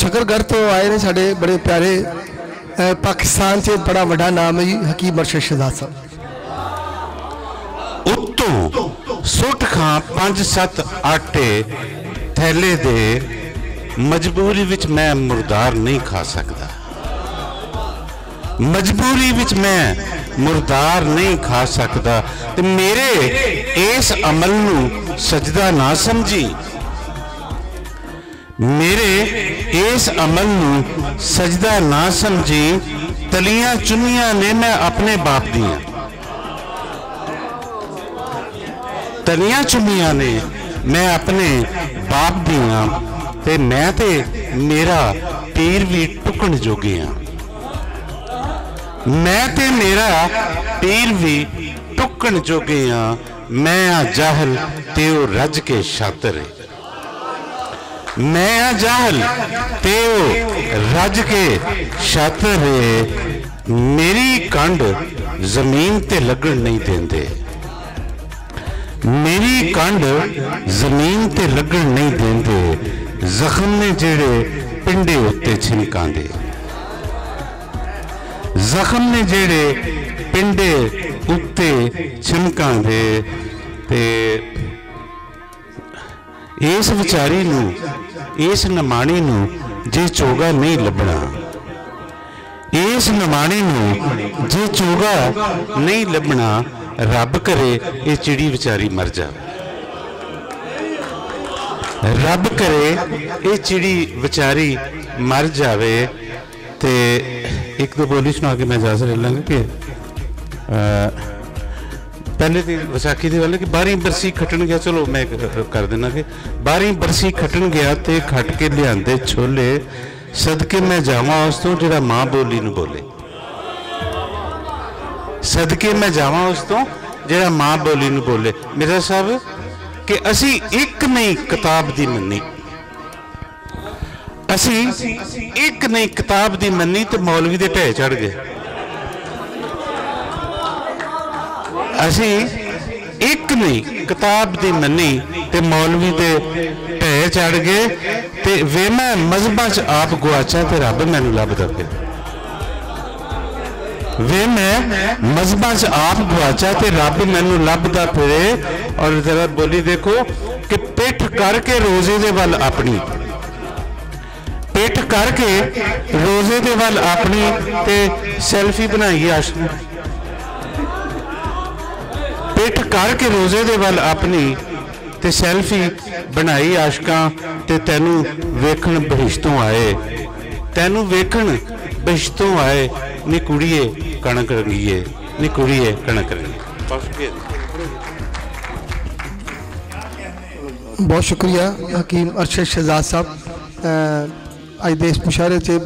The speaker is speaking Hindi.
शकरगढ़ तो आए ने साडे बड़े प्यारे पाकिस्तान से बड़ा वड्डा नाम है जी हकीम अरशद शहजाद साहब। उत्तों सुट खां 5-7 आटे थैले दे मजबूरी विच मैं मुर्दार नहीं खा सकता, मजबूरी विच मैं मुर्दार नहीं खा सकता। ते मेरे इस अमल नू सजदा ना समझी, मेरे इस अमल नू सजदा ना समझी। तलियां चुनियां ने मैं अपने बाप दियां, तलियां चुनियां ने मैं अपने बाप दियां। ते मैं ते मेरा पीर भी टुकन जोगे हाँ, मैं ते मेरा पीर भी टुकन जोगे हाँ। मैं आ जाहल ते ओ रज के शातिर है, मैं आ जाहल ते ओ रज के शातिर है। मेरी कंड जमीन ते लगन नहीं देंदे, मेरी कंड जमीन ते लगन नहीं देंदे। जख्म ने जेड़े पिंडे उत्ते छिमकांदे, जख्म ने जेड़े पिंडे उत्ते छिमकांदे। ते इस विचारी नू, इस नमाणी नू जे चोगा नहीं लभना, इस नमाणी नू जे चोगा नहीं लभना, रब करे ये चिड़ी विचारी मर जाए, रब करे ये चिड़ी विचारी मर जावे। ते एक दो बोली सुना के मैं इजाजत ले लाँगा कि पहले तो विसाखी की गल कि 12वीं बरसी खटन गया, चलो मैं कर देना कि 12वीं बरसी खटन गया तो खट के लियाते छोले, सदके मैं जावा उस तो जिहड़ा माँ बोली नूं बोले, सदके मैं जावा उस तो जिहड़ा माँ बोली नूं बोले। मेरा साहब कि असी एक नहीं किताब दी मन्नी, असी एक नहीं किताब दी मन्नी तो मौलवी दे ढेर चढ़ गए। असी एक नहीं किताब दी मन्नी ते मौलवी दे ढेर चढ़ गए। ते वे मैं मजहबां च आप गुआचा ते रब मैनू लभदा फिर, वे मैं मजहबां च आप गुआचा ते रब मैनू लभदा फिरे। और जरा बोली देखो कि पिठ करके रोजे दे वल अपनी, पिठ करके रोजे दे वल अपनी ते सैल्फी बनाई आशना, पिठ करके रोजे दे वल अपनी ते सैल्फी बनाई आशकां। ते तैनू वेखण बहिश्तों आए, तैनू वेखण बहिश्तों आए। नी कुड़िए कणक रंगीए, नी कुड़िए कणक रंगीए। बहुत शुक्रिया हकीम अरशद शहजाद साहब। अज दे इस मुशायरे से